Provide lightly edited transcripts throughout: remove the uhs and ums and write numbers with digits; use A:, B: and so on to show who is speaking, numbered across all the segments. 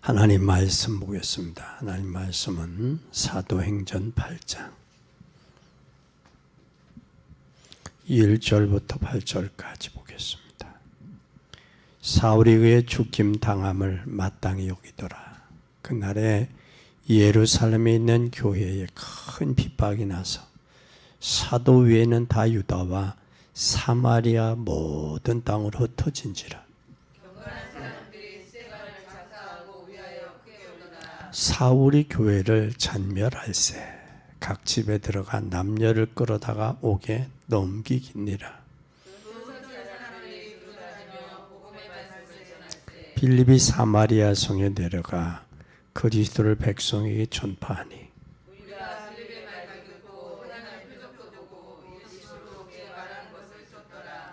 A: 하나님 말씀 보겠습니다. 하나님 말씀은 사도행전 8장 1절부터 8절까지 보겠습니다. 사울이 그의 죽임 당함을 마땅히 여기더라. 그날에 예루살렘에 있는 교회에 큰 핍박이 나서 사도 외에는 다 유다와 사마리아 모든 땅으로 흩어진지라. 사울이 교회를 잔멸할세 각 집에 들어가 남녀를 끌어다가 옥에 넘기니라. 빌립이 사마리아 성에 내려가 그리스도를 백성에게 전파하니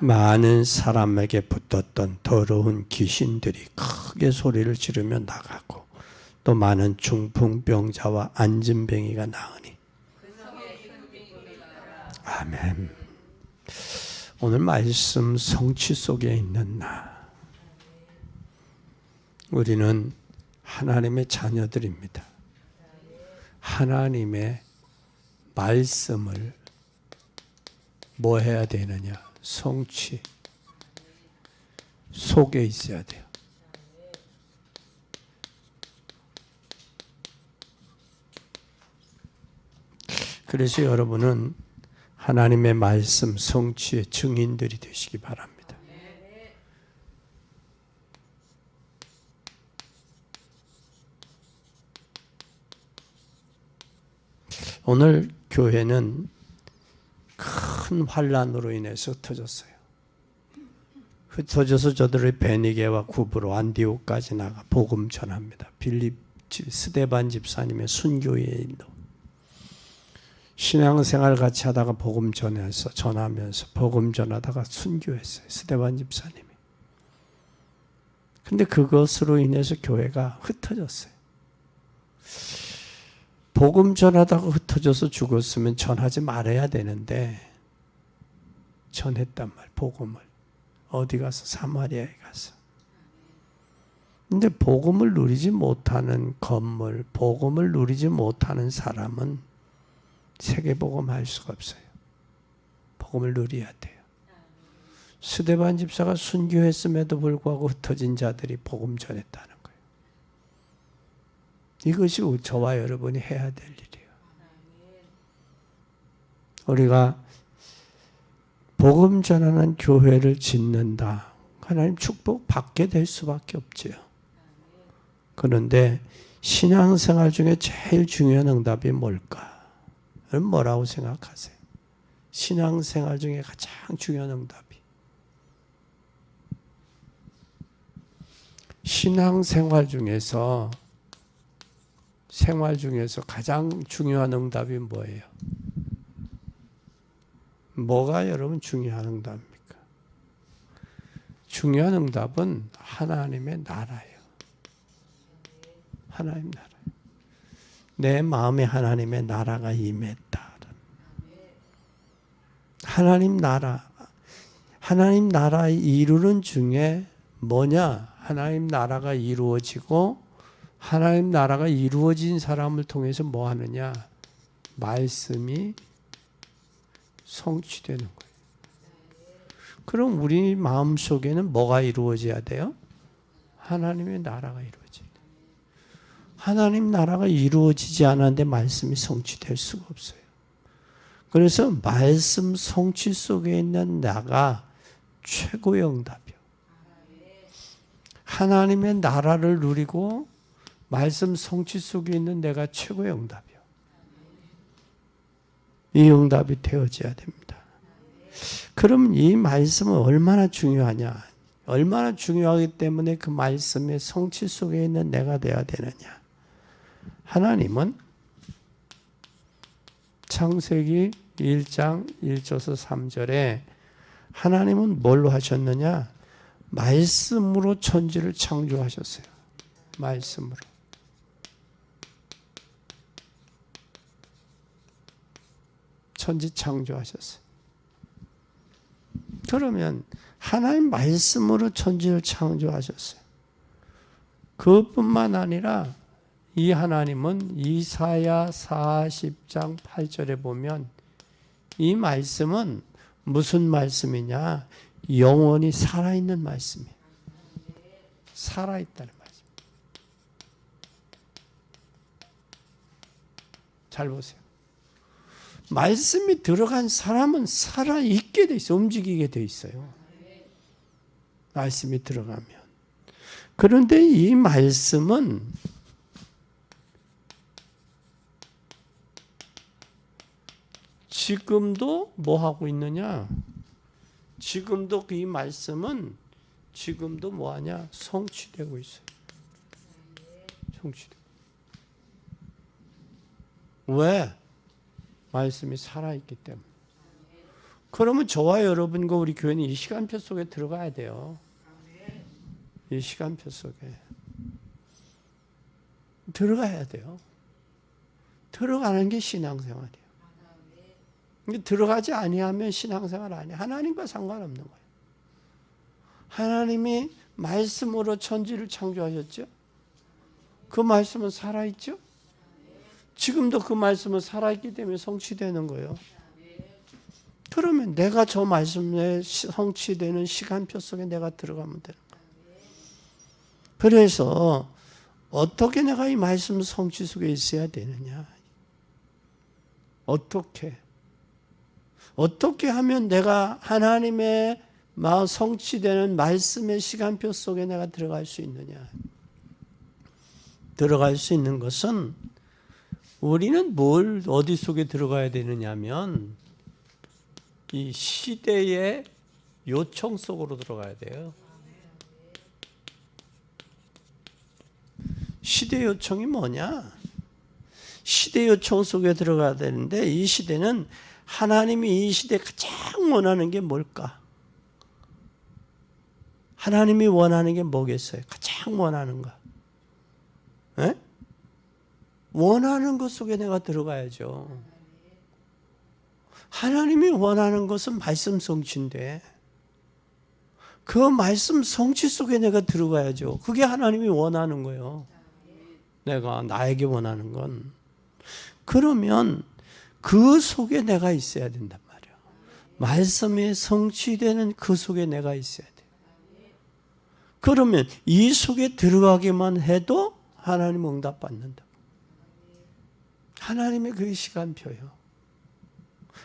A: 많은 사람에게 붙었던 더러운 귀신들이 크게 소리를 지르며 나가고 또 많은 중풍병자와 안진뱅이가 나으니. 아멘. 오늘 말씀 성취 속에 있는 나. 우리는 하나님의 자녀들입니다. 하나님의 말씀을 뭐 해야 되느냐? 성취 속에 있어야 돼요. 그래서 여러분은 하나님의 말씀 성취의 증인들이 되시기 바랍니다. 오늘 교회는 큰 환란으로 인해서 흩어졌어요. 흩어져서 저들의 베니게와 구브로 안디옥까지 나가 복음 전합니다. 빌립 스데반 집사님의 순교의 일로 신앙생활 같이 하다가 복음 전하면서 복음 전하다가 순교했어요. 스데반 집사님이. 근데 그것으로 인해서 교회가 흩어졌어요. 복음 전하다가 흩어져서 죽었으면 전하지 말아야 되는데 전했단 말, 복음을. 어디 가서? 사마리아에 가서. 근데 복음을 누리지 못하는 건물, 복음을 누리지 못하는 사람은 세계복음 할 수가 없어요. 복음을 누려야 돼요. 스데반 집사가 순교했음에도 불구하고 흩어진 자들이 복음 전했다는 거예요. 이것이 저와 여러분이 해야 될 일이에요. 우리가 복음 전하는 교회를 짓는다. 하나님 축복 받게 될 수밖에 없지요. 그런데 신앙생활 중에 제일 중요한 응답이 뭘까? 여러분 뭐라고 생각하세요? 신앙생활 중에 가장 중요한 응답이. 신앙생활 중에서 가장 중요한 응답이 뭐예요? 뭐가 여러분 중요한 응답입니까? 중요한 응답은 하나님의 나라예요. 하나님 나라. 내 마음에 하나님의 나라가 임했다. 하나님 나라 이루는 중에 뭐냐? 하나님 나라가 이루어지고 하나님 나라가 이루어진 사람을 통해서 뭐 하느냐? 말씀이 성취되는 거예요. 그럼 우리 마음속에는 뭐가 이루어져야 돼요? 하나님의 나라가 이루어져야 돼요. 하나님 나라가 이루어지지 않았는데 말씀이 성취될 수가 없어요. 그래서 말씀 성취 속에 있는 나가 최고의 응답이요. 하나님의 나라를 누리고 말씀 성취 속에 있는 내가 최고의 응답이요. 이 응답이 되어져야 됩니다. 그럼 이 말씀은 얼마나 중요하냐? 얼마나 중요하기 때문에 그 말씀의 성취 속에 있는 내가 되어야 되느냐? 하나님은 창세기 1장 1절에서 3절에 하나님은 뭘로 하셨느냐? 말씀으로 천지를 창조하셨어요. 말씀으로. 천지 창조하셨어요. 그러면 하나님 말씀으로 천지를 창조하셨어요. 그뿐만 아니라 이 하나님은 이사야 40장 8절에 보면 이 말씀은 무슨 말씀이냐? 영원히 살아있는 말씀이에요. 살아있다는 말씀. 잘 보세요. 말씀이 들어간 사람은 살아있게 돼 있어요. 움직이게 돼 있어요. 말씀이 들어가면. 그런데 이 말씀은 지금도 뭐 하고 있느냐? 지금도 이 말씀은 지금도 뭐 하냐? 성취되고 있어요. 성취되고. 왜? 말씀이 살아있기 때문에. 그러면 저와 여러분과 우리 교회는 이 시간표 속에 들어가야 돼요. 이 시간표 속에. 들어가야 돼요. 들어가는 게 신앙생활이에요. 들어가지 아니하면 신앙생활 아니에요. 하나님과 상관없는 거예요. 하나님이 말씀으로 천지를 창조하셨죠. 그 말씀은 살아있죠. 지금도 그 말씀은 살아있기 때문에 성취되는 거예요. 그러면 내가 저 말씀에 성취되는 시간표 속에 내가 들어가면 되는 거예요. 그래서 어떻게 내가 이 말씀 성취 속에 있어야 되느냐? 어떻게 하면 내가 하나님의 마음 성취되는 말씀의 시간표 속에 내가 들어갈 수 있느냐? 들어갈 수 있는 것은 우리는 어디 속에 들어가야 되느냐면 이 시대의 요청 속으로 들어가야 돼요. 시대 요청이 뭐냐? 시대 요청 속에 들어가야 되는데 이 시대는 하나님이 이 시대에 가장 원하는 게 뭘까? 하나님이 원하는 게 뭐겠어요? 가장 원하는 거. 에? 원하는 것 속에 내가 들어가야죠. 하나님이 원하는 것은 말씀 성취인데 그 말씀 성취 속에 내가 들어가야죠. 그게 하나님이 원하는 거예요. 내가 나에게 원하는 건. 그러면 그 속에 내가 있어야 된단 말이에요. 말씀이 성취되는 그 속에 내가 있어야 돼요. 그러면 이 속에 들어가기만 해도 하나님 응답 받는다. 하나님의 그 시간표예요.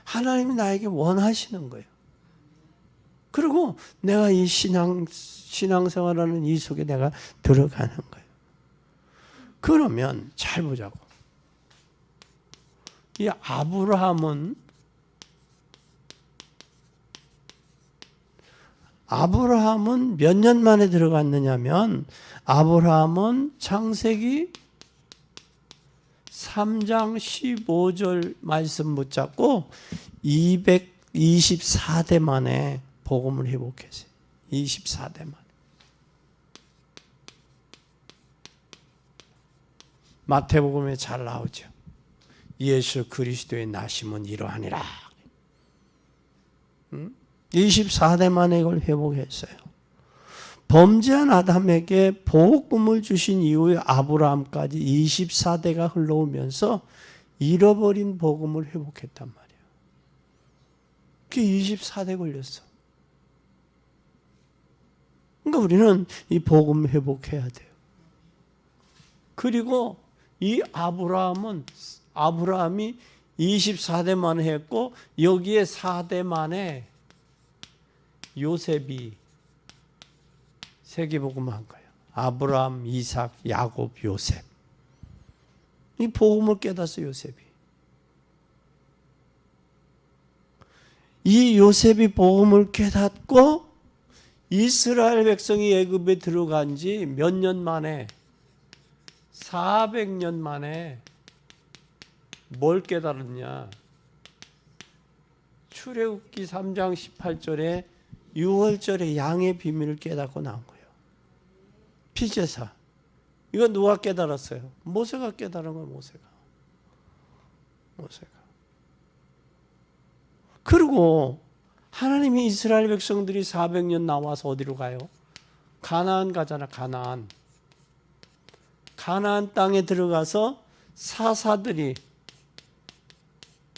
A: 하나님이 나에게 원하시는 거예요. 그리고 내가 이 신앙생활하는 이 속에 내가 들어가는 거예요. 그러면 잘 보자고. 이 아브라함은 몇 년 만에 들어갔느냐면 아브라함은 창세기 3장 15절 말씀 붙잡고 224대 만에 복음을 회복했어요. 24대 만에. 마태복음에 잘 나오죠. 예수 그리스도의 나심은 이러하니라. 24대 만에 이걸 회복했어요. 범죄한 아담에게 복음을 주신 이후에 아브라함까지 24대가 흘러오면서 잃어버린 복음을 회복했단 말이에요. 그게 24대 걸렸어. 그러니까 우리는 이 복음 회복해야 돼요. 그리고 이 아브라함이 24대 만에 했고 여기에 4대 만에 요셉이 세계복음을 한 거예요. 아브라함, 이삭, 야곱, 요셉. 이 복음을 깨닫어 요셉이. 이 요셉이 복음을 깨닫고 이스라엘 백성이 애굽에 들어간 지 몇 년 만에 400년 만에 뭘 깨달았냐? 출애굽기 3장 18절에 6월절에 양의 비밀을 깨닫고 나온 거예요. 피제사. 이거 누가 깨달았어요? 모세가 깨달은 거예요. 모세가. 그리고 하나님이 이스라엘 백성들이 400년 나와서 어디로 가요? 가나안 가잖아. 가나안. 가나안 땅에 들어가서 사사들이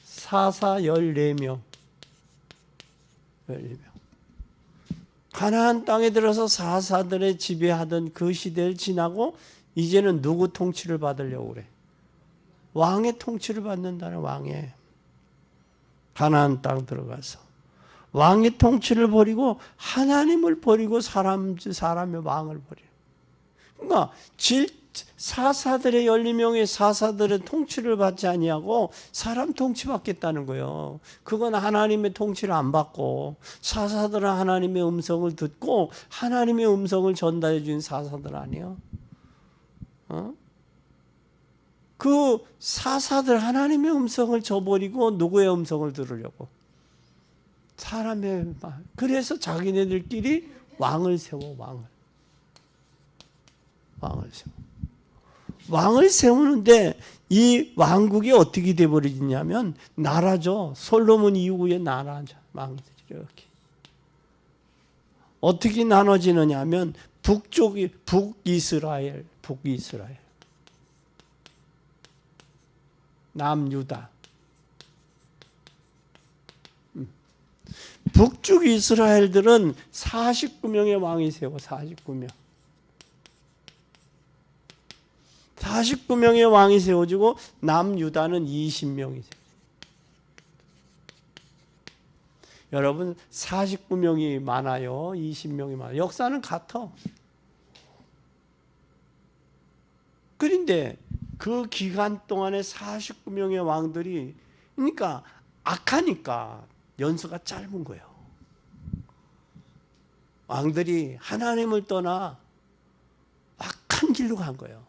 A: 사사 14명. 가나안 땅에 들어서 사사들의 지배하던 그 시대를 지나고 이제는 누구 통치를 받으려고 그래? 왕의 통치를 받는다는 왕의. 가나안 땅 들어가서 왕의 통치를 버리고 하나님을 버리고 사람의 왕을 버리고. 그러니까 사사들의 12명의 사사들의 통치를 받지 아니하고 사람 통치받겠다는 거예요. 그건 하나님의 통치를 안 받고 사사들은 하나님의 음성을 듣고 하나님의 음성을 전달해 준 사사들 아니에요. 그 사사들 하나님의 음성을 저버리고 누구의 음성을 들으려고? 사람의 말. 그래서 자기네들끼리 왕을 세워. 왕을 세우는데 이 왕국이 어떻게 돼버리냐면 나라죠. 솔로몬 이후의 나라죠. 왕들이 이렇게. 어떻게 나눠지느냐 하면 북쪽이 북이스라엘, 남유다. 북쪽 이스라엘들은 49명의 왕이 세워. 49명의 왕이 세워지고 남유다는 20명이 세워져. 여러분 49명이 많아요? 20명이 많아요? 역사는 같아. 그런데 그 기간 동안에 49명의 왕들이 그러니까 악하니까 연수가 짧은 거예요. 왕들이 하나님을 떠나 악한 길로 간 거예요.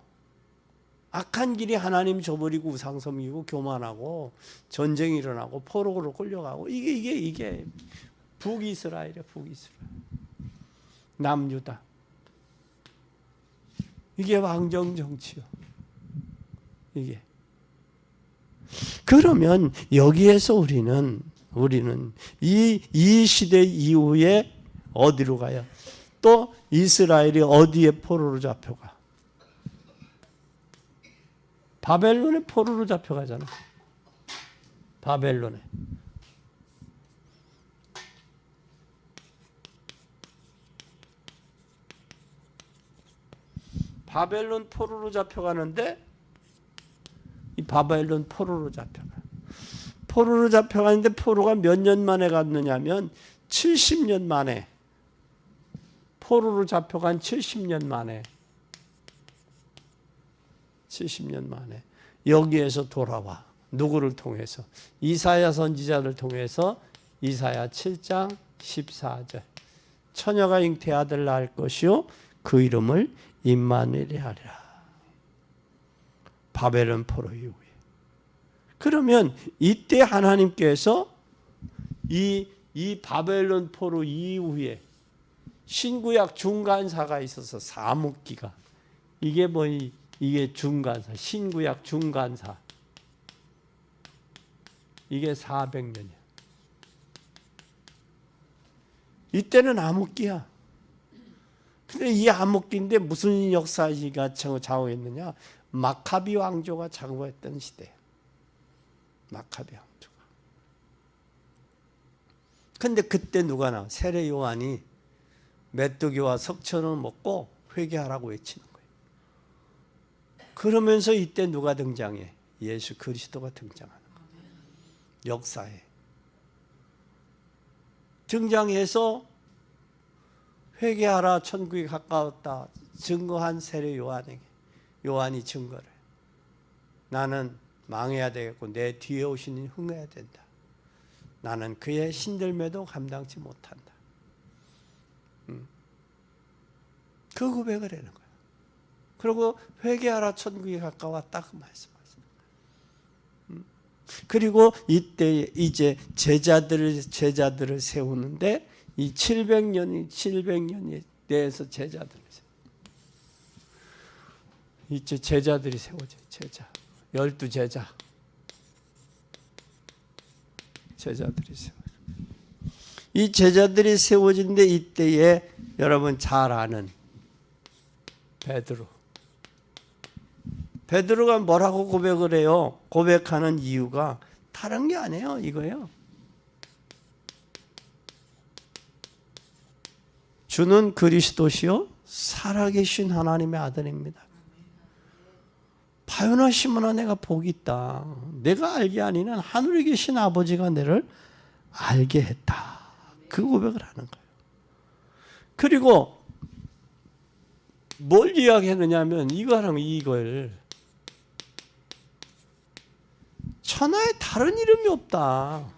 A: 악한 길이 하나님 저버리고 우상 섬기고 교만하고 전쟁이 일어나고 포로로 끌려가고 이게 북이스라엘이에요. 남유다. 이게 왕정 정치요. 이게. 그러면 여기에서 우리는 이 시대 이후에 어디로 가요? 또 이스라엘이 어디에 포로로 잡혀가? 바벨론에 포로로 잡혀가잖아. 바벨론 포로로 잡혀가는데 이 바벨론 포로로 잡혀가는데 포로가 몇 년 만에 갔느냐면 70년 만에 포로로 잡혀간 70년 만에 여기에서 돌아와. 누구를 통해서? 이사야 선지자를 통해서 이사야 7장 14절. 처녀가 잉태 아들 낳을 것이요 그 이름을 임마누엘이 하리라. 바벨론 포로 이후에. 그러면 이때 하나님께서 이 바벨론 포로 이후에 신구약 중간사가 있어서 사묵기가 이게 중간사, 신구약 중간사. 이게 400년이야. 이때는 암흑기야. 근데 이 암흑기인데 무슨 역사가 좌우했느냐? 마카비 왕조가 좌우했던 시대야. 마카비 왕조가. 근데 그때 누가 나와? 세례 요한이 메뚜기와 석천을 먹고 회개하라고 외치는 거예요. 그러면서 이때 누가 등장해? 예수 그리스도가 등장하는 거예요. 역사에. 등장해서 회개하라 천국이 가까웠다 증거한 세례 요한이 증거를 나는 망해야 되겠고 내 뒤에 오시는 흥해야 된다. 나는 그의 신들매도 감당치 못한다. 그 고백을 하는 거야. 그리고 회개하라 천국이 가까웠다 그 말씀하시는 거야. 그리고 이때 이제 제자들을 세우는데 이 700년이 대해서 제자들을 이제 제자들이 세워져요. 12제자. 제자들이 세워져요. 이 제자들이 세워진데 이때에 여러분 잘 아는 베드로 베드로가 뭐라고 고백을 해요? 고백하는 이유가 다른 게 아니에요. 이거예요. 주는 그리스도시요 살아계신 하나님의 아들입니다. 바요나 시몬아 내가 복이 있다. 내가 알게 아니는 하늘에 계신 아버지가 너를 알게 했다. 그 고백을 하는 거예요. 그리고 뭘 이야기했느냐 하면 이걸 천하에 다른 이름이 없다.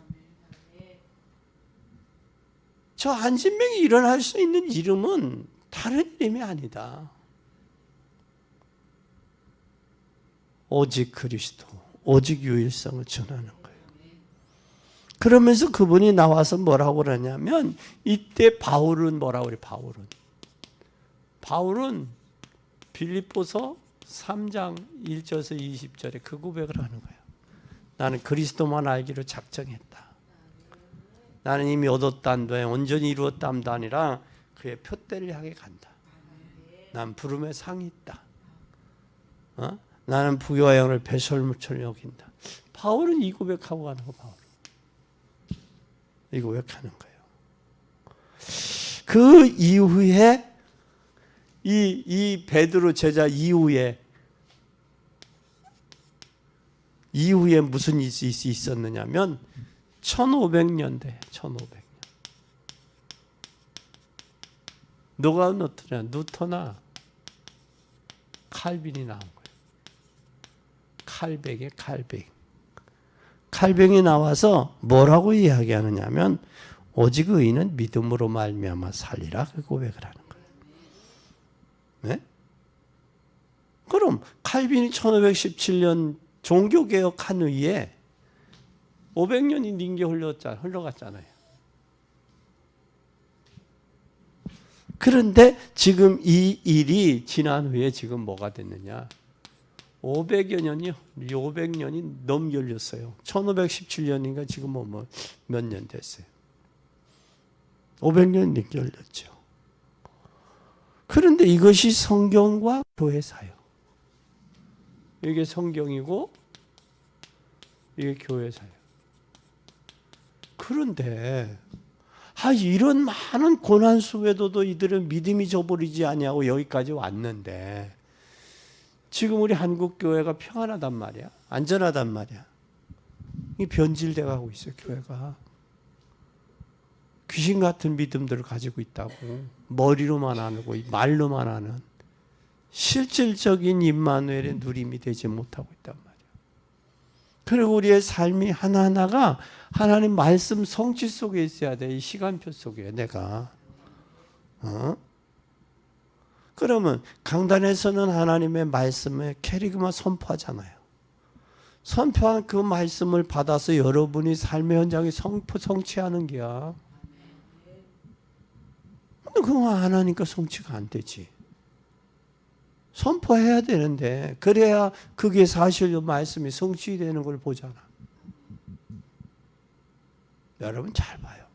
A: 저 안진병이 일어날 수 있는 이름은 다른 이름이 아니다. 오직 그리스도, 오직 유일성을 전하는 거예요. 그러면서 그분이 나와서 뭐라고 그러냐면 이때 바울은 뭐라고 그래요? 바울은 빌립보서 3장 1절에서 20절에 그 고백을 하는 거예요. 나는 그리스도만 알기로 작정했다. 나는 이미 얻었단도 온전히 이루었담도 아니라 그의 표대를 향해 간다. 난 부름의 상이 있다. 나는 부귀와 영을 배설물처럼 여긴다. 바울은 이 고백하고 가는 거. 바울은 이 고백하는 거예요. 그 이후에 이 베드로 제자 이후에 무슨 일이 있었느냐면 1500년대 1500년 누가 누터나 칼빈이 나온 거예요. 칼뱅이 나와서 뭐라고 이야기하느냐면 오직 의인은 믿음으로 말미암아 살리라 그 고백을 하는 거예요. 네? 그럼 칼빈이 1517년 종교개혁한 후에 500년이 닌게 흘러갔잖아요. 그런데 지금 이 일이 지난 후에 지금 뭐가 됐느냐? 500여 년이요. 500년이 넘겨렸어요. 1517년인가 지금 몇 년 됐어요. 500년 넘겨렸죠. 그런데 이것이 성경과 교회사요. 이게 성경이고 이게 교회사요. 그런데 이런 많은 고난 속에도 이들은 믿음이 저버리지 아니하고 여기까지 왔는데 지금 우리 한국 교회가 평안하단 말이야. 안전하단 말이야. 이 변질돼 가고 있어요, 교회가. 귀신 같은 믿음들을 가지고 있다고. 머리로만 하고 말로만 하는 실질적인 임마누엘의 누림이 되지 못하고 있단 말이야. 그리고 우리의 삶이 하나하나가 하나님 말씀 성취 속에 있어야 돼. 이 시간표 속에 내가. 그러면 강단에서는 하나님의 말씀을 캐리그마 선포하잖아요. 선포한 그 말씀을 받아서 여러분이 삶의 현장에 성취하는 게야. 근데 그거 안 하니까 성취가 안 되지. 선포해야 되는데 그래야 그게 사실로 말씀이 성취되는 걸 보잖아. 여러분 잘 봐요.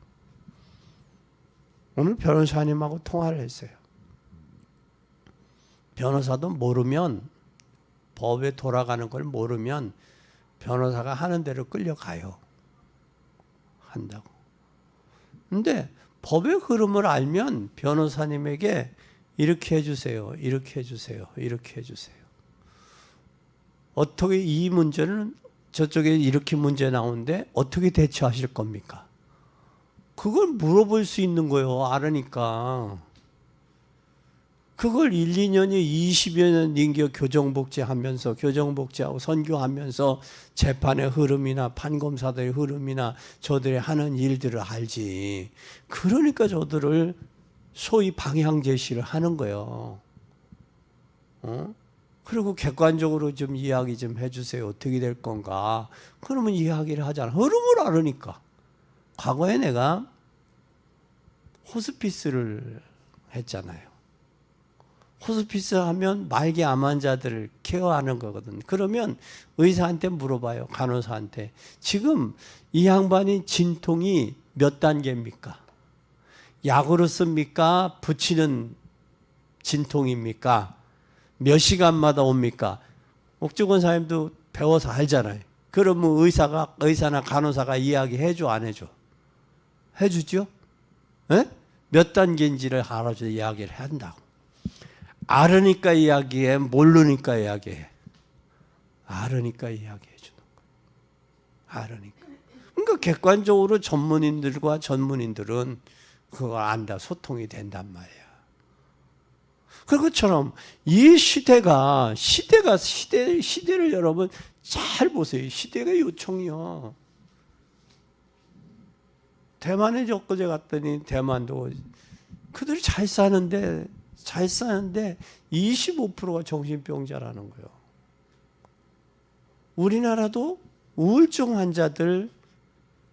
A: 오늘 변호사님하고 통화를 했어요. 변호사도 모르면 법에 돌아가는 걸 모르면 변호사가 하는 대로 끌려가요. 한다고. 근데 법의 흐름을 알면 변호사님에게 이렇게 해주세요. 이렇게 해주세요. 이렇게 해주세요. 어떻게 이 문제는 저쪽에 이렇게 문제 나오는데 어떻게 대처하실 겁니까? 그걸 물어볼 수 있는 거예요. 알으니까. 그걸 1, 2년이 20여 년 인겨 교정복지하고 선교하면서 재판의 흐름이나 판검사들의 흐름이나 저들이 하는 일들을 알지. 그러니까 저들을 소위 방향 제시를 하는 거예요. 그리고 객관적으로 좀 이야기 좀 해주세요. 어떻게 될 건가. 그러면 이야기를 하잖아. 흐름을 알으니까. 과거에 내가 호스피스를 했잖아요. 호스피스 하면 말기 암 환자들을 케어하는 거거든. 그러면 의사한테 물어봐요. 간호사한테. 지금 이 양반이 진통이 몇 단계입니까? 약으로 씁니까? 붙이는 진통입니까? 몇 시간마다 옵니까? 옥주 권사님도 배워서 알잖아요. 그러면 의사나 간호사가 이야기해줘, 안 해줘? 해주죠? 에? 몇 단계인지를 알아서 이야기를 한다고. 알으니까 이야기해, 모르니까 이야기해. 알으니까 이야기해 주는 거예요. 알으니까. 그러니까 객관적으로 전문인들과 전문인들은 그걸 안다, 소통이 된단 말이야. 그것처럼 이 시대를 여러분 잘 보세요. 시대가 요청이요. 대만에 엊그제 갔더니 대만도 그들이 잘 사는데 25%가 정신병자라는 거예요. 우리나라도 우울증 환자들,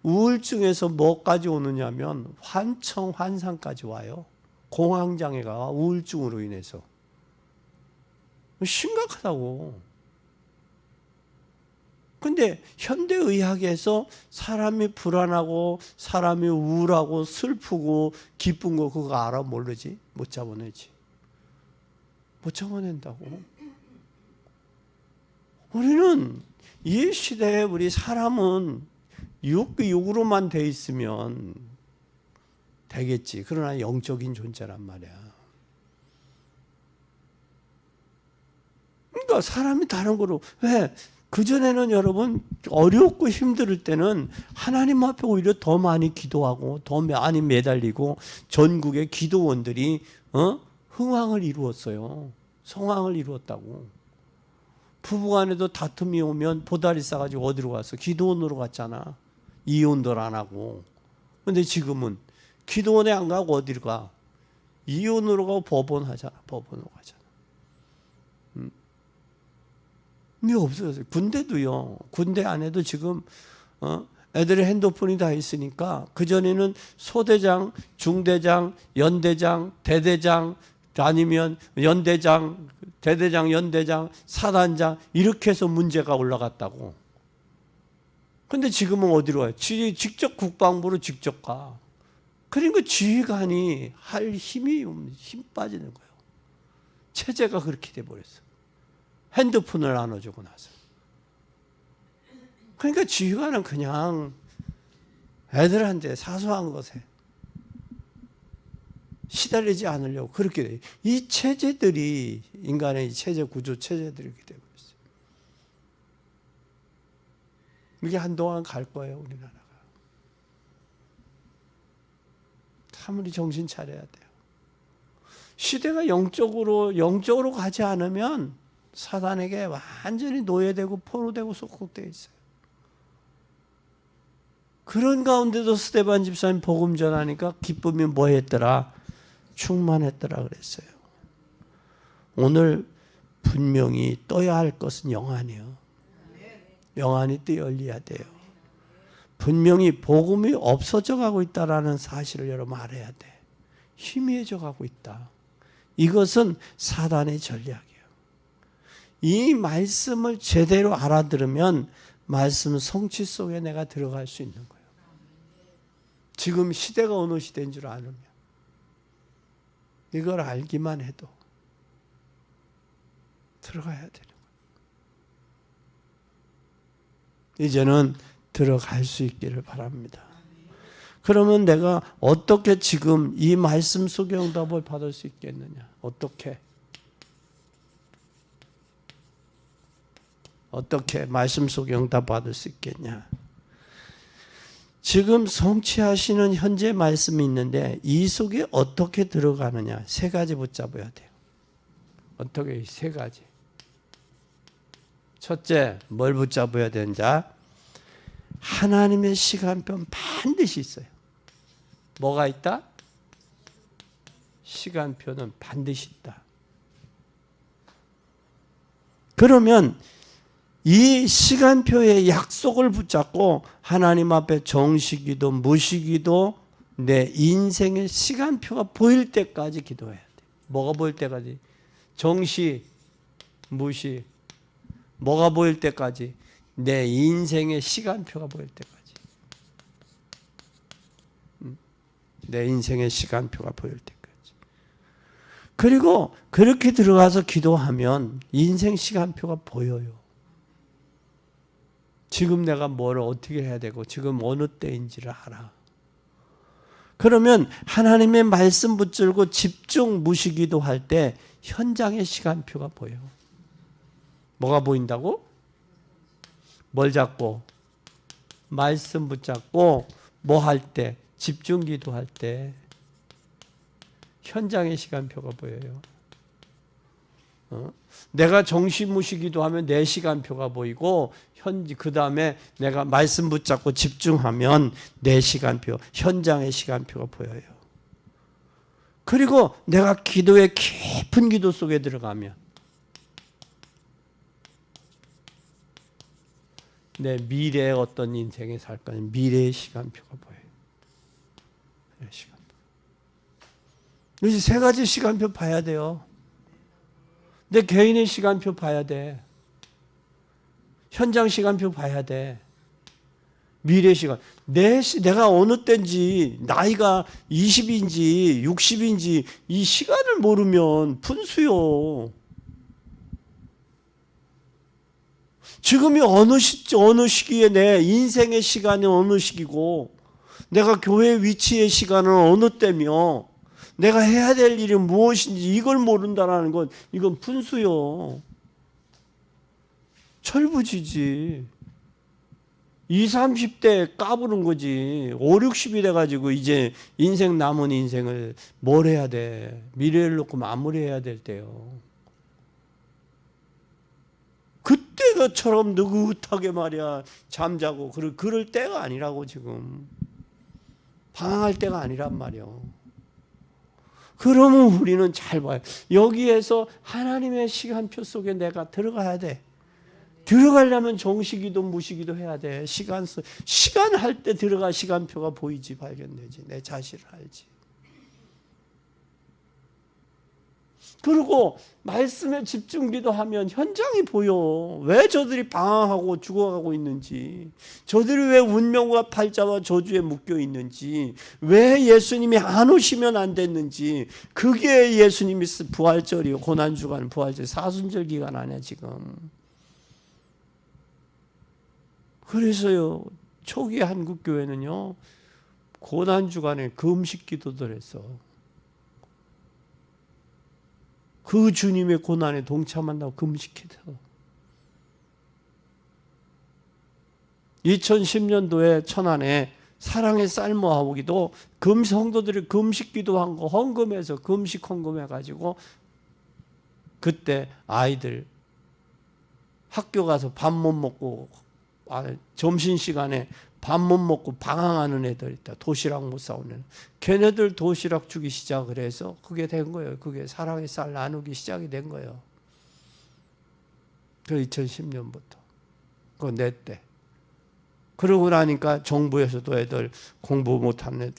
A: 우울증에서 뭐까지 오느냐면 환청, 환상까지 와요. 공황장애가 우울증으로 인해서. 심각하다고. 근데 현대의학에서 사람이 불안하고 사람이 우울하고 슬프고 기쁜 거 그거 알아? 모르지? 못 잡아내지. 못 잡아낸다고. 우리는 이 시대에 우리 사람은 육으로만 돼 있으면 되겠지. 그러나 영적인 존재란 말이야. 그러니까 사람이 다른 거로. 왜? 그전에는 여러분 어렵고 힘들 때는 하나님 앞에 오히려 더 많이 기도하고 더 많이 매달리고 전국의 기도원들이 흥황을 이루었어요. 성황을 이루었다고. 부부간에도 다툼이 오면 보다리 싸가지고 어디로 갔어? 기도원으로 갔잖아. 이혼들 안 하고. 근데 지금은 기도원에 안 가고 어디로 가? 이혼으로 가고 법원으로 가잖아. 이게 없어졌어요. 군대도요. 군대 안에도 지금 애들의 핸드폰이 다 있으니까 그전에는 소대장, 중대장, 연대장, 대대장 아니면 연대장, 대대장, 연대장, 사단장 이렇게 해서 문제가 올라갔다고. 근데 지금은 어디로 가요? 직접 국방부로 직접 가. 그러니까 지휘관이 할 힘 빠지는 거예요. 체제가 그렇게 돼버렸어. 핸드폰을 나눠주고 나서. 그러니까 지휘관은 그냥 애들한테 사소한 것에 시달리지 않으려고 그렇게 돼요. 이 체제들이 인간의 체제 구조 체제들이 이렇게 돼버렸어요. 이게 한동안 갈 거예요, 우리나라가. 참 우리 정신 차려야 돼요. 시대가 영적으로 가지 않으면 사단에게 완전히 노예되고 포로되고 속국되어 있어요. 그런 가운데도 스데반 집사님 복음 전하니까 기쁨이 뭐 했더라? 충만했더라 그랬어요. 오늘 분명히 떠야 할 것은 영안이요. 영안이 또 열려야 돼요. 분명히 복음이 없어져 가고 있다는 사실을 여러분 알아야 돼. 희미해져 가고 있다. 이것은 사단의 전략이에요. 이 말씀을 제대로 알아들으면 말씀 성취 속에 내가 들어갈 수 있는 거예요. 지금 시대가 어느 시대인 줄 알으면 이걸 알기만 해도 들어가야 되는 거예요. 이제는 들어갈 수 있기를 바랍니다. 그러면 내가 어떻게 지금 이 말씀 속의 응답을 받을 수 있겠느냐? 어떻게 말씀 속의 응답 받을 수 있겠냐? 지금 성취하시는 현재 말씀이 있는데 이 속에 어떻게 들어가느냐? 세 가지 붙잡아야 돼요. 어떻게 세 가지? 첫째, 뭘 붙잡아야 되는지? 하나님의 시간표는 반드시 있어요. 뭐가 있다? 시간표는 반드시 있다. 그러면 이 시간표의 약속을 붙잡고 하나님 앞에 정시기도 무시기도 내 인생의 시간표가 보일 때까지 기도해야 돼. 뭐가 보일 때까지? 정시, 무시. 뭐가 보일 때까지? 내 인생의 시간표가 보일 때까지. 내 인생의 시간표가 보일 때까지. 그리고 그렇게 들어가서 기도하면 인생 시간표가 보여요. 지금 내가 뭘 어떻게 해야 되고 지금 어느 때인지를 알아. 그러면 하나님의 말씀 붙들고 집중 무시기도 할 때 현장의 시간표가 보여. 뭐가 보인다고? 뭘 잡고? 말씀 붙잡고 뭐 할 때? 집중 기도할 때 현장의 시간표가 보여요. 내가 정시무시 기도하면 내 시간표가 보이고 그 다음에 내가 말씀 붙잡고 집중하면 내 시간표, 현장의 시간표가 보여요. 그리고 내가 기도의 깊은 기도 속에 들어가면 내 미래의 어떤 인생에 살 거는 미래의 시간표가 보여요. 시간표. 이제 세 가지 시간표 봐야 돼요. 내 개인의 시간표 봐야 돼. 현장 시간표 봐야 돼. 미래 시간. 내가 어느 때인지, 나이가 20인지 60인지 이 시간을 모르면 푼수요. 지금이 어느 시기에 내 인생의 시간이 어느 시기고 내가 교회 위치의 시간은 어느 때며 내가 해야 될 일이 무엇인지 이걸 모른다는 건 이건 푼수요. 철부지지. 20, 30대 까부는 거지. 5, 60이 돼가지고 이제 인생 남은 인생을 뭘 해야 돼. 미래를 놓고 마무리해야 될 때요. 그때가처럼 느긋하게 말이야 잠자고 그럴 때가 아니라고. 지금 방황할 때가 아니란 말이요. 그러면 우리는 잘 봐요. 여기에서 하나님의 시간표 속에 내가 들어가야 돼. 들어가려면 정시기도 무시기도 해야 돼. 시간 할 때 들어가 시간표가 보이지, 발견되지. 내 자신을 알지. 그리고 말씀에 집중기도 하면 현장이 보여. 왜 저들이 방황하고 죽어가고 있는지, 저들이 왜 운명과 팔자와 저주에 묶여 있는지, 왜 예수님이 안 오시면 안 됐는지. 그게 예수님이 부활절이요, 고난주간 부활절 사순절 기간 아니야 지금. 그래서요 초기 한국교회는요 고난주간에 금식 기도들 했어. 그 주님의 고난에 동참한다고 금식해서 2010년도에 천안에 사랑의 쌀모아오기도 성도들이 금식 기도한 거 헌금해서 금식 헌금해가지고 그때 아이들 학교 가서 밥 못 먹고 점심시간에 밥 못 먹고 방황하는 애들 있다. 도시락 못 사오는. 걔네들 도시락 주기 시작을 해서 그게 된 거예요. 그게 사랑의 쌀 나누기 시작이 된 거예요. 그 2010년부터. 그거 내 때. 그러고 나니까 정부에서도 애들 공부 못하는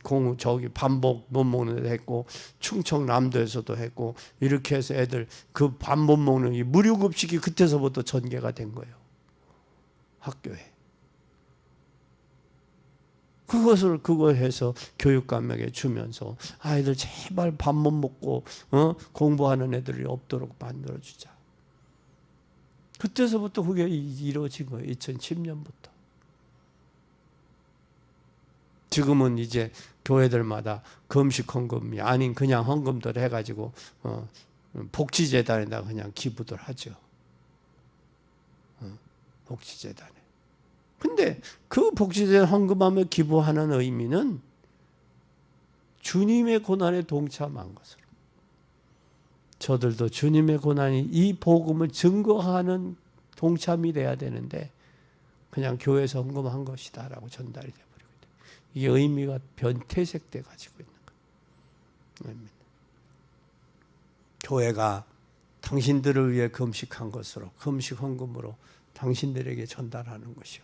A: 반복 못 먹는 애들 했고, 충청남도에서도 했고, 이렇게 해서 애들 그 밥 못 먹는 이 무료급식이 그때서부터 전개가 된 거예요. 학교에. 그걸 해서 교육감에게 주면서 아이들 제발 밥 못 먹고 공부하는 애들이 없도록 만들어주자. 그때서부터 그게 이루어진 거예요. 2010년부터. 지금은 이제 교회들마다 금식 헌금이 아닌 그냥 헌금들 해가지고 복지재단에다 그냥 기부들 하죠. 복지재단에. 근데 그 복지재단 헌금하며 기부하는 의미는 주님의 고난에 동참한 것으로, 저들도 주님의 고난이 이 복음을 증거하는 동참이 돼야 되는데 그냥 교회에서 헌금한 것이다 라고 전달이 되어버리고 있다. 이게 의미가 변태색돼 가지고 있는 거예요. 교회가 당신들을 위해 금식한 것으로, 금식 헌금으로 당신들에게 전달하는 것이요.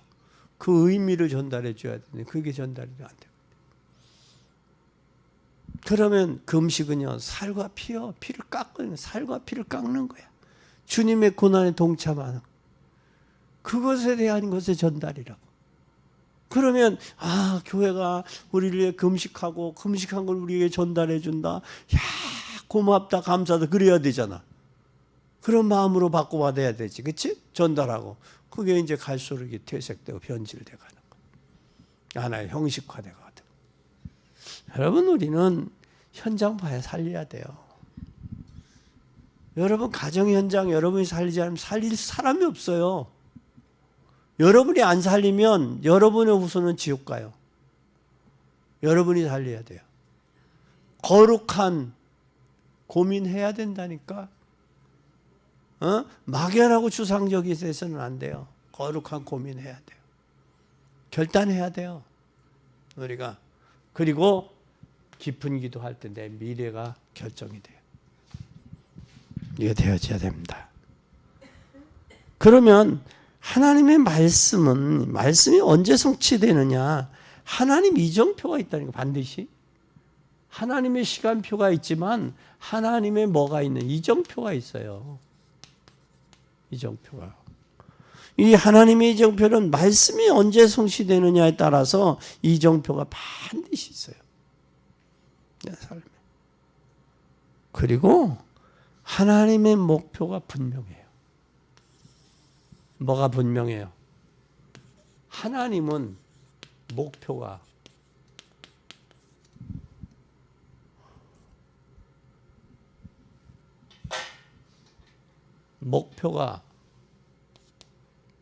A: 그 의미를 전달해 줘야 되는데 그게 전달이 안 되고. 그러면 금식은요 살과 피요, 피를 깎는, 살과 피를 깎는 거야. 주님의 고난에 동참하는 그것에 대한 것의 전달이라고. 그러면 교회가 우리를 위해 금식하고 금식한 걸 우리에게 전달해 준다. 야 고맙다 감사다 그래야 되잖아. 그런 마음으로 받고 받아야 되지, 그렇지? 전달하고 그게 이제 갈수록 퇴색되고 변질돼 가는 거예요. 하나의 형식화돼 가거든. 여러분, 우리는 현장 봐야 살려야 돼요. 여러분 가정 현장 여러분이 살리지 않으면 살릴 사람이 없어요. 여러분이 안 살리면 여러분의 후손은 지옥 가요. 여러분이 살려야 돼요. 거룩한 고민해야 된다니까. 막연하고 추상적이 돼서는 안 돼요. 거룩한 고민해야 돼요. 결단해야 돼요. 우리가. 그리고 깊은 기도할 때 내 미래가 결정이 돼요. 이게 되어져야 됩니다. 그러면 하나님의 말씀이 언제 성취되느냐? 하나님 이정표가 있다는 거 반드시. 하나님의 시간표가 있지만 하나님의 뭐가 있는 이정표가 있어요. 이정표가. 이 하나님의 이정표는 말씀이 언제 성취되느냐에 따라서 이정표가 반드시 있어요. 내 삶에. 그리고 하나님의 목표가 분명해요. 뭐가 분명해요? 하나님은 목표가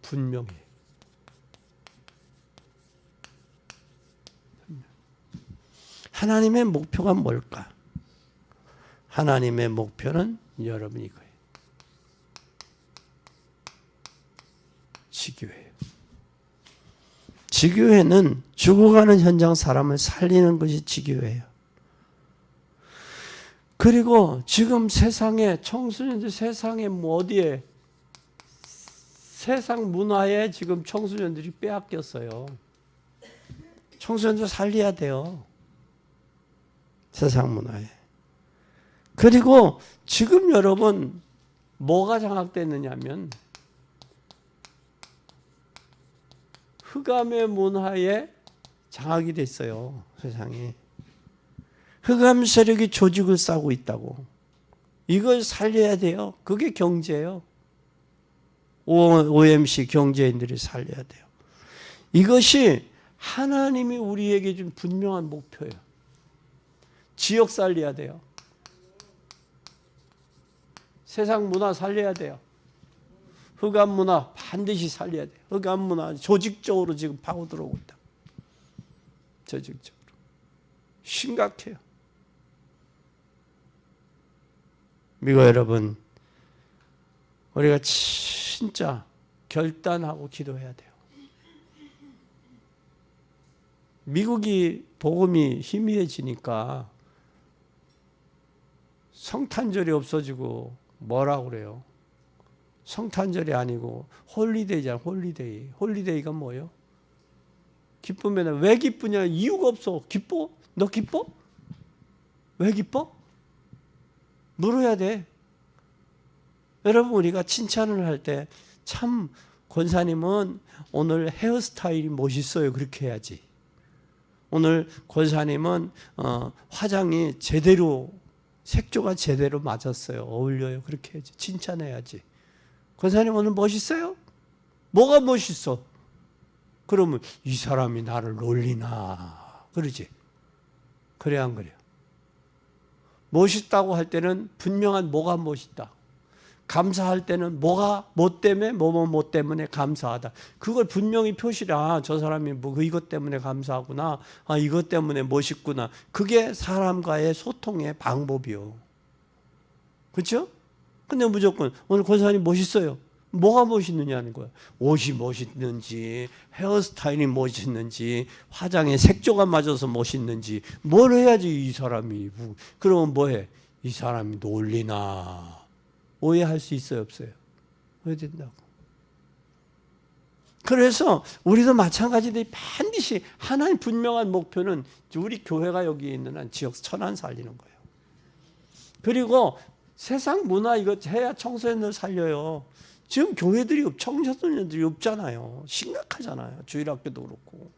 A: 분명해요. 하나님의 목표가 뭘까? 하나님의 목표는 여러분 이거예요. 지교회예요. 지교회는 죽어가는 현장 사람을 살리는 것이 지교회예요. 그리고 지금 세상에 청소년들 세상에 뭐 어디에 세상 문화에 지금 청소년들이 빼앗겼어요. 청소년들 살려야 돼요. 세상 문화에. 그리고 지금 여러분 뭐가 장악됐느냐면 흑암의 문화에 장악이 됐어요. 세상이. 흑암 세력이 조직을 싸고 있다고. 이걸 살려야 돼요. 그게 경제예요. OMC 경제인들이 살려야 돼요. 이것이 하나님이 우리에게 준 분명한 목표예요. 지역 살려야 돼요. 세상 문화 살려야 돼요. 흑암 문화 반드시 살려야 돼요. 흑암 문화 조직적으로 지금 파고들어오고 있다. 조직적으로. 심각해요. 미국 여러분, 우리가 진짜 결단하고 기도해야 돼요. 미국이 복음이 희미해지니까 성탄절이 없어지고 뭐라고 그래요? 성탄절이 아니고 홀리데이잖아. 홀리데이. 홀리데이가 뭐예요? 기쁘면 왜 기쁘냐? 이유가 없어. 기뻐? 너 기뻐? 왜 기뻐? 물어야 돼. 여러분, 우리가 칭찬을 할 때 참 권사님은 오늘 헤어스타일이 멋있어요. 그렇게 해야지. 오늘 권사님은 화장이 제대로 색조가 제대로 맞았어요. 어울려요. 그렇게 해야지. 칭찬해야지. 권사님 오늘 멋있어요? 뭐가 멋있어? 그러면 이 사람이 나를 놀리나 그러지. 그래 안 그래요? 멋있다고 할 때는 분명한 뭐가 멋있다. 감사할 때는 뭐가 뭐 때문에 뭐 때문에 감사하다. 그걸 분명히 표시를 저 사람이 뭐 이것 때문에 감사하구나. 이것 때문에 멋있구나. 그게 사람과의 소통의 방법이요. 그렇죠? 근데 무조건 오늘 권사님 멋있어요. 뭐가 멋있느냐는 거야. 옷이 멋있는지, 헤어스타일이 멋있는지, 화장의 색조가 맞아서 멋있는지, 뭘 해야지 이 사람이. 그러면 뭐해? 이 사람이 놀리나. 오해할 수 있어요, 없어요? 오해된다고. 그래서 우리도 마찬가지인데 반드시 하나님 분명한 목표는 우리 교회가 여기 있는 한 지역 천안 살리는 거예요. 그리고 세상 문화 이거 해야 청소년들 살려요. 지금 교회들이 청소년들이 없잖아요. 심각하잖아요. 주일학교도 그렇고.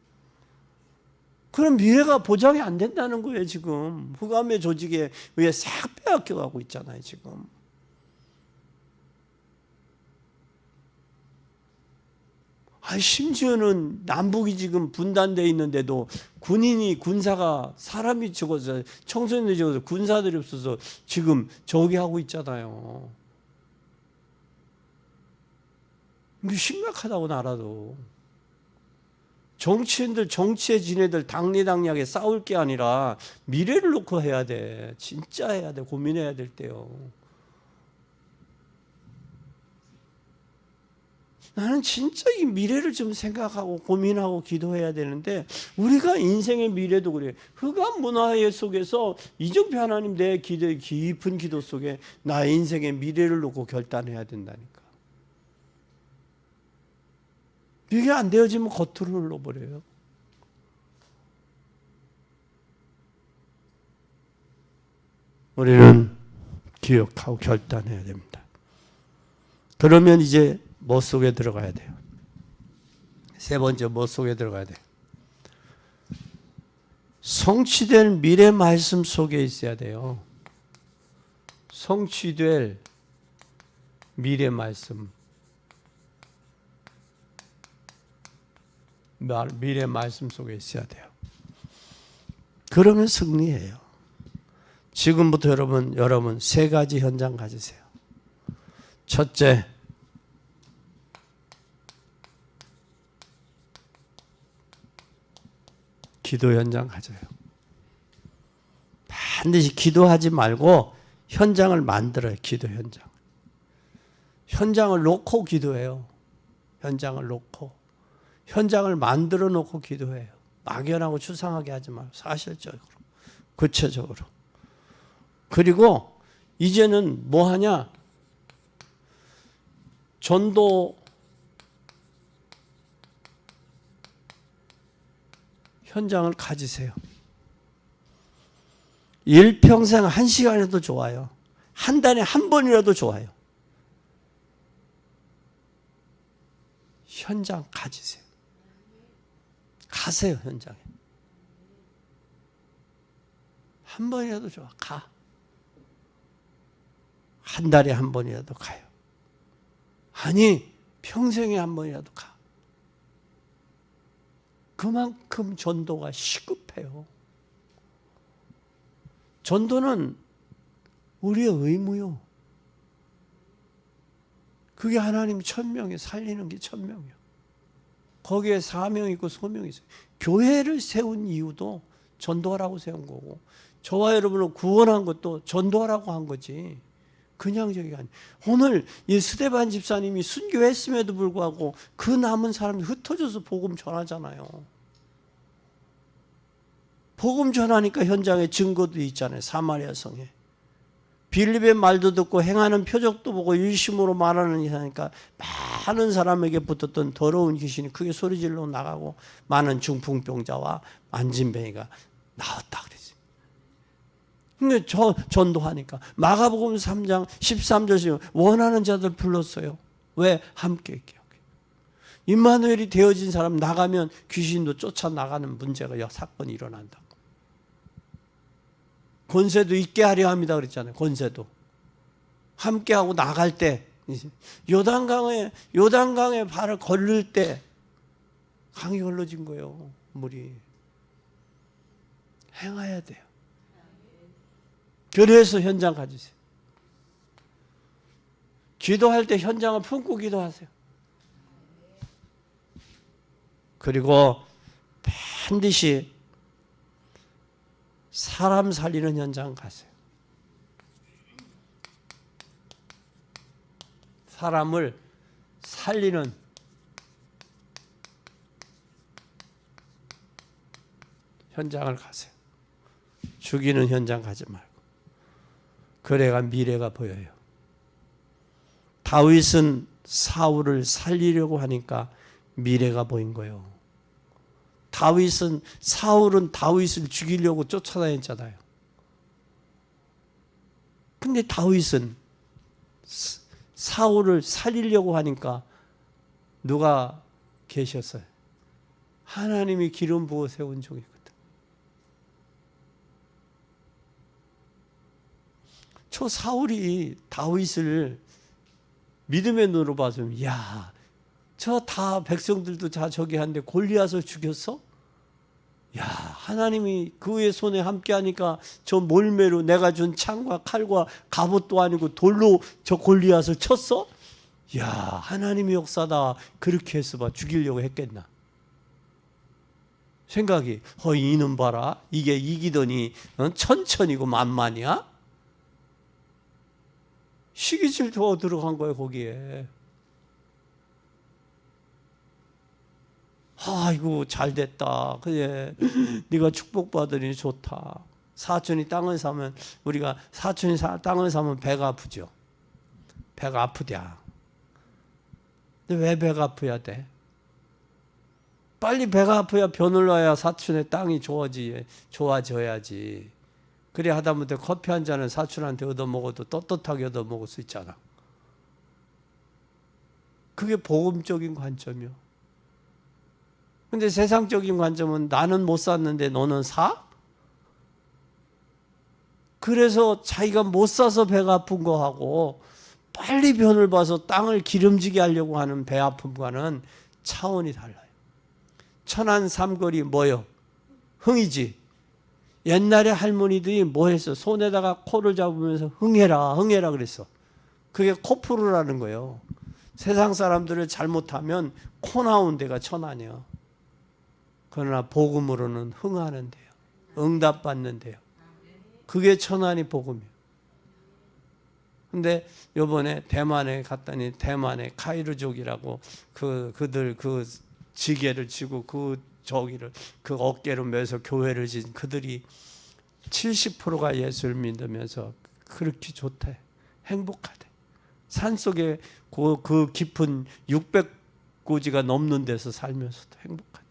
A: 그럼 미래가 보장이 안 된다는 거예요. 지금 흑암의 조직에 의해 싹 빼앗겨가고 있잖아요. 지금. 심지어는 남북이 지금 분단되어 있는데도 군사가 사람이 적어서 청소년들이 적어서 군사들이 없어서 지금 저기 하고 있잖아요. 이게 심각하다고 나라도. 정치인들 정치에 지네들 당리당략에 싸울 게 아니라 미래를 놓고 해야 돼. 진짜 해야 돼. 고민해야 될 때요. 나는 진짜 이 미래를 좀 생각하고 고민하고 기도해야 되는데 우리가 인생의 미래도 그래. 흑암 문화의 속에서 이정표 하나님 내 기도 깊은 기도 속에 나의 인생의 미래를 놓고 결단해야 된다니까. 이게 안 되어지면 겉으로 흘러버려요. 우리는 기억하고 결단해야 됩니다. 그러면 이제 뭐 속에 들어가야 돼요? 세 번째 뭐 속에 들어가야 돼요? 성취될 미래 말씀 속에 있어야 돼요. 성취될 미래 말씀. 미래 말씀 속에 있어야 돼요. 그러면 승리해요. 지금부터 여러분 세 가지 현장 가지세요. 첫째, 기도 현장 가져요. 반드시 기도하지 말고 현장을 만들어요. 기도 현장. 현장을 놓고 기도해요. 현장을 놓고. 현장을 만들어 놓고 기도해요. 막연하고 추상하게 하지 말고 사실적으로, 구체적으로. 그리고 이제는 뭐 하냐? 전도 현장을 가지세요. 일평생 1시간이라도 좋아요. 한 달에 한 번이라도 좋아요. 현장 가지세요. 가세요, 현장에. 한 번이라도 좋아. 가. 한 달에 한 번이라도 가요. 아니, 평생에 한 번이라도 가. 그만큼 전도가 시급해요. 전도는 우리의 의무요. 그게 하나님 천명에 살리는 게 천명이요. 거기에 사명 있고 소명이 있어요. 교회를 세운 이유도 전도하라고 세운 거고 저와 여러분을 구원한 것도 전도하라고 한 거지. 그냥 저기가 아니에요. 오늘 이 스데반 집사님이 순교했음에도 불구하고 그 남은 사람이 흩어져서 복음 전하잖아요. 복음 전하니까 현장에 증거도 있잖아요. 사마리아 성에. 빌립의 말도 듣고 행하는 표적도 보고 일심으로 말하는 이사니까 많은 사람에게 붙었던 더러운 귀신이 크게 소리질러 나가고 많은 중풍병자와 만진뱅이가 나왔다 그랬어요. 근데 전도하니까 마가복음 3장 13절에 원하는 자들 불렀어요. 왜? 함께 있게. 임마누엘이 되어진 사람 나가면 귀신도 쫓아나가는 문제가 사건이 일어난다고. 권세도 있게 하려 합니다 그랬잖아요. 권세도. 함께하고 나갈 때 요단강에 발을 걸릴 때 강이 걸러진 거예요. 물이. 행해야 돼요. 그래서 현장 가지세요. 기도할 때 현장을 품고 기도하세요. 그리고 반드시 사람 살리는 현장 가세요. 사람을 살리는 현장을 가세요. 죽이는 현장 가지 말고. 그래가 미래가 보여요. 다윗은 사울을 살리려고 하니까 미래가 보인 거예요. 사울은 다윗을 죽이려고 쫓아다녔잖아요. 근데 다윗은 사울을 살리려고 하니까 누가 계셨어요? 하나님이 기름 부어 세운 종이거든. 저 사울이 다윗을 믿음의 눈으로 봐서 야, 저 다 백성들도 다 저기 하는데 골리앗을 죽였어? 야, 하나님이 그의 손에 함께 하니까 저 몰매로 내가 준 창과 칼과 갑옷도 아니고 돌로 저 골리앗을 쳤어? 야, 하나님의 역사다. 그렇게 해서 봐 죽이려고 했겠나? 생각이 이는 봐라. 이게 이기더니 천천이고 만만이야? 시기질 더 들어간 거예요 거기에. 아이고 잘됐다. 그래, 네가 축복받으니 좋다. 사촌이 땅을 사면 우리가 사촌이 땅을 사면 배가 아프죠. 배가 아프랴. 근데 왜 배가 아파야 돼? 빨리 배가 아파야 변을 놔야 사촌의 땅이 좋아져야지. 그래 하다못해 커피 한 잔은 사촌한테 얻어먹어도 떳떳하게 얻어먹을 수 있잖아. 그게 복음적인 관점이요. 근데 세상적인 관점은 나는 못 샀는데 너는 사? 그래서 자기가 못 사서 배가 아픈 거하고 빨리 변을 봐서 땅을 기름지게 하려고 하는 배 아픔과는 차원이 달라요. 천안 삼거리 뭐요? 흥이지. 옛날에 할머니들이 뭐 했어? 손에다가 코를 잡으면서 흥해라 흥해라 그랬어. 그게 코프루라는 거예요. 세상 사람들을 잘못하면 코 나온 데가 천안이요. 그러나 복음으로는 흥하는 데요. 응답받는 데요. 그게 천안이 복음이에요. 근데 요번에 대만에 갔더니 대만의 카이르족이라고 그들 지게를 지고 저기를 그 어깨로 메서 교회를 진 그들이 70%가 예수를 믿으면서 그렇게 좋대. 행복하대. 산속에 그 깊은 600고지가 넘는 데서 살면서도 행복하대.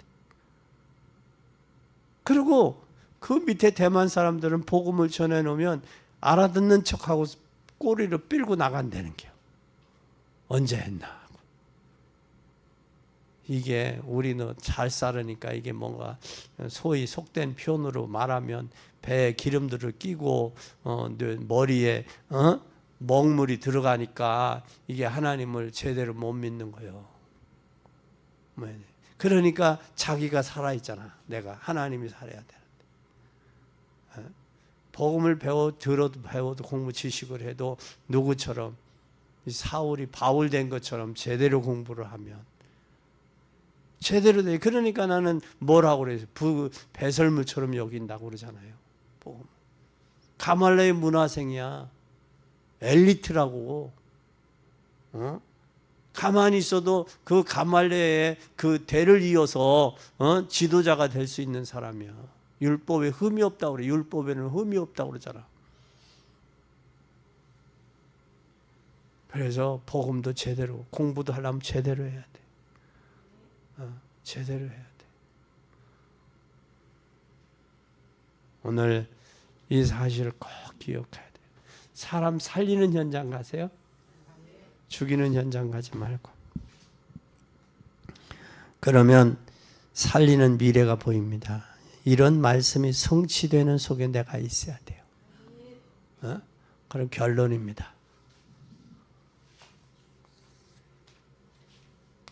A: 그리고 그 밑에 대만 사람들은 복음을 전해놓으면 알아듣는 척하고 꼬리를 빌고 나간다는 게요. 언제 했나. 이게 우리는 잘 살으니까 이게 뭔가 소위 속된 표현으로 말하면 배에 기름들을 끼고 머리에 먹물이 들어가니까 이게 하나님을 제대로 못 믿는 거예요. 그러니까 자기가 살아있잖아. 내가 하나님이 살아야 되는데. 복음을 들어도 배워도 공부 지식을 해도 누구처럼 사울이 바울 된 것처럼 제대로 공부를 하면 제대로 돼. 그러니까 나는 뭐라고 그래요? 배설물처럼 여긴다고 그러잖아요. 복음. 가말레의 문화생이야. 엘리트라고. 가만히 있어도 그 가말레의 그 대를 이어서 지도자가 될 수 있는 사람이야. 율법에 흠이 없다고 그래. 율법에는 흠이 없다고 그러잖아. 그래서 복음도 제대로, 공부도 하려면 제대로 해야 돼. 제대로 해야 돼. 오늘 이 사실을 꼭 기억해야 돼. 사람 살리는 현장 가세요. 죽이는 현장 가지 말고. 그러면 살리는 미래가 보입니다. 이런 말씀이 성취되는 속에 내가 있어야 돼요. 그럼 결론입니다.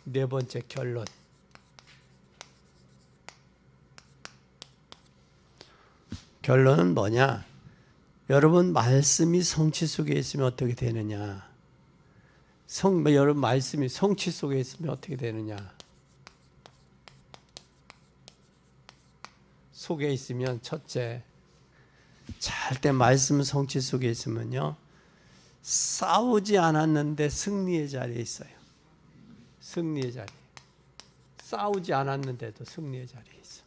A: 네 번째 결론. 결론은 뭐냐? 여러분 말씀이 성취 속에 있으면 어떻게 되느냐? 여러분 말씀이 성취 속에 있으면 어떻게 되느냐? 속에 있으면 첫째, 절대 말씀 성취 속에 있으면요, 싸우지 않았는데 승리의 자리에 있어요. 승리의 자리. 싸우지 않았는데도 승리의 자리에 있어.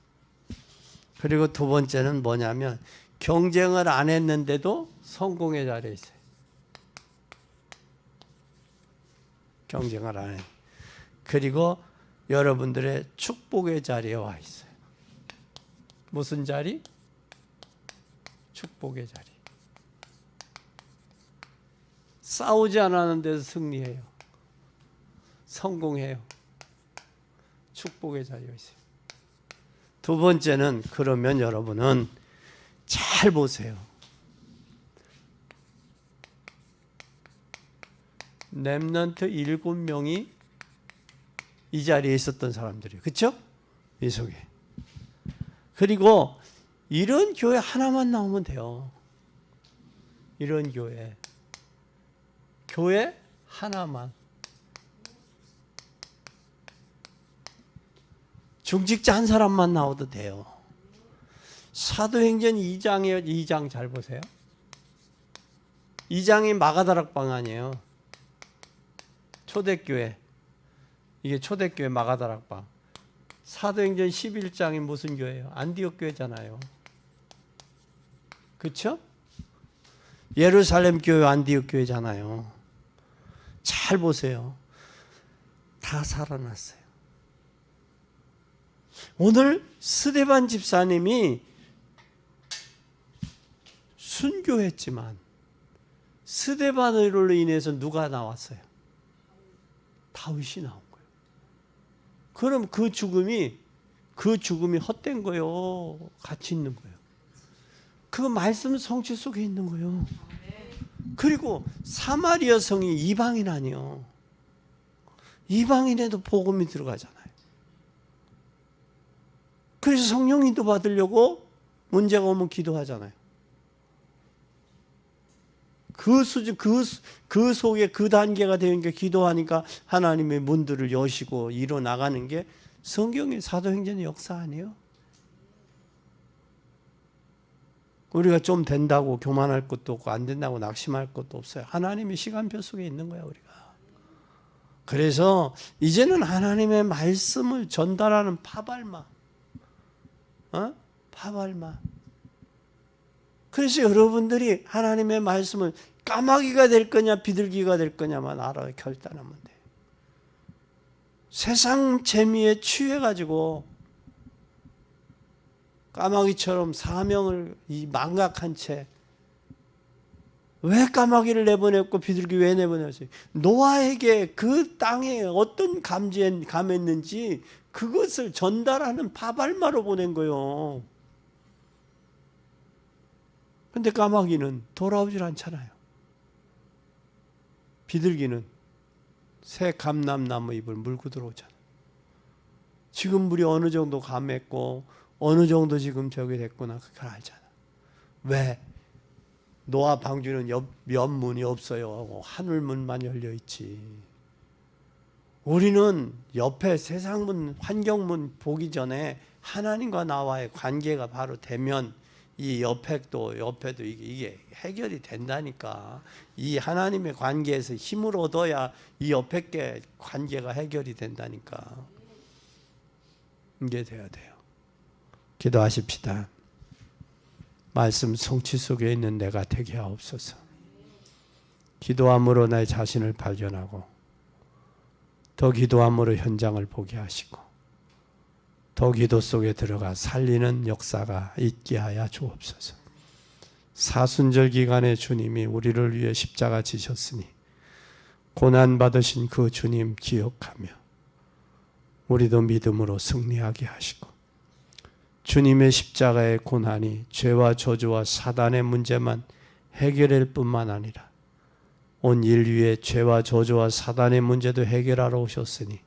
A: 그리고 두 번째는 뭐냐면 경쟁을 안 했는데도 성공의 자리에 있어요. 경쟁을 안 해. 그리고 여러분들의 축복의 자리에 와 있어요. 무슨 자리? 축복의 자리. 싸우지 않았는데도 승리해요. 성공해요. 축복의 자리에 있어요. 두 번째는 그러면 여러분은 잘 보세요. 렘넌트 7명이 이 자리에 있었던 사람들이에요. 그렇죠? 이 속에. 그리고 이런 교회 하나만 나오면 돼요. 이런 교회. 교회 하나만. 중직자 한 사람만 나와도 돼요. 사도행전 2장이에요. 2장 잘 보세요. 2장이 마가다락방 아니에요. 초대교회. 이게 초대교회 마가다락방. 사도행전 11장이 무슨 교회예요? 안디옥 교회잖아요. 그렇죠? 예루살렘 교회 안디옥 교회잖아요. 잘 보세요. 다 살아났어요. 오늘 스데반 집사님이 순교했지만 스데반으로 인해서 누가 나왔어요? 다윗이 나온 거예요. 그럼 그 죽음이 헛된 거예요? 가치 있는 거예요? 그 말씀 성취 속에 있는 거예요. 그리고 사마리아 성이 이방인 아니에요. 이방인에도 복음이 들어가잖아요. 그래서 성령님도 받으려고 문제가 오면 기도하잖아요. 그 수준, 그 속에 그 단계가 되니까 기도하니까 하나님의 문들을 여시고 일어나가는 게 성경의 사도행전의 역사 아니에요? 우리가 좀 된다고 교만할 것도 없고 안 된다고 낙심할 것도 없어요. 하나님의 시간표 속에 있는 거야, 우리가. 그래서 이제는 하나님의 말씀을 전달하는 파발마. 파발마. 그래서 여러분들이 하나님의 말씀을 까마귀가 될 거냐 비둘기가 될 거냐만 알아 결단하면 돼. 세상 재미에 취해가지고 까마귀처럼 사명을 망각한 채 왜 까마귀를 내보냈고 비둘기 왜 내보냈어요? 노아에게 그 땅에 어떤 감지에 감했는지 그것을 전달하는 파발마로 보낸 거예요. 근데 까마귀는 돌아오질 않잖아요. 비둘기는 새 감람나무 잎을 물고 들어오잖아요. 지금 물이 어느 정도 감했고 어느 정도 지금 저기 됐구나 그걸 알잖아. 왜? 노아 방주는 옆문이 없어요. 하늘문만 열려 있지. 우리는 옆에 세상문, 환경문 보기 전에 하나님과 나와의 관계가 바로 되면 이 옆에도 이게 해결이 된다니까. 이 하나님의 관계에서 힘을 얻어야 이 옆에 관계가 해결이 된다니까. 이게 돼야 돼요. 기도하십시다. 말씀 성취 속에 있는 내가 되게 하옵소서. 기도함으로 나의 자신을 발견하고 더 기도함으로 현장을 보게 하시고 더 기도 속에 들어가 살리는 역사가 있게 하여 주옵소서. 사순절 기간에 주님이 우리를 위해 십자가 지셨으니 고난받으신 그 주님 기억하며 우리도 믿음으로 승리하게 하시고 주님의 십자가의 고난이 죄와 저주와 사단의 문제만 해결할 뿐만 아니라 온 인류의 죄와 저주와 사단의 문제도 해결하러 오셨으니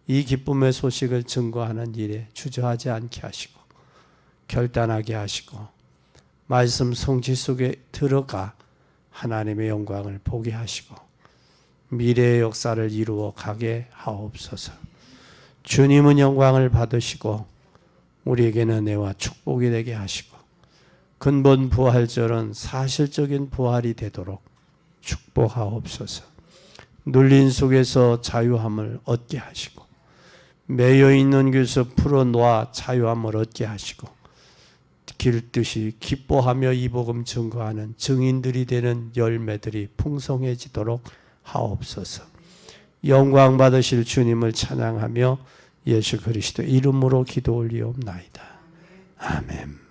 A: 이 기쁨의 소식을 증거하는 일에 주저하지 않게 하시고 결단하게 하시고 말씀 성취 속에 들어가 하나님의 영광을 보게 하시고 미래의 역사를 이루어 가게 하옵소서. 주님은 영광을 받으시고 우리에게는 은혜와 축복이 되게 하시고 근본 부활절은 사실적인 부활이 되도록 축복하옵소서. 눌린 속에서 자유함을 얻게 하시고 매여 있는 곳에서 풀어놓아 자유함을 얻게 하시고 길듯이 기뻐하며 이 복음 증거하는 증인들이 되는 열매들이 풍성해지도록 하옵소서. 영광 받으실 주님을 찬양하며 예수 그리스도 이름으로 기도 올리옵나이다. 아멘.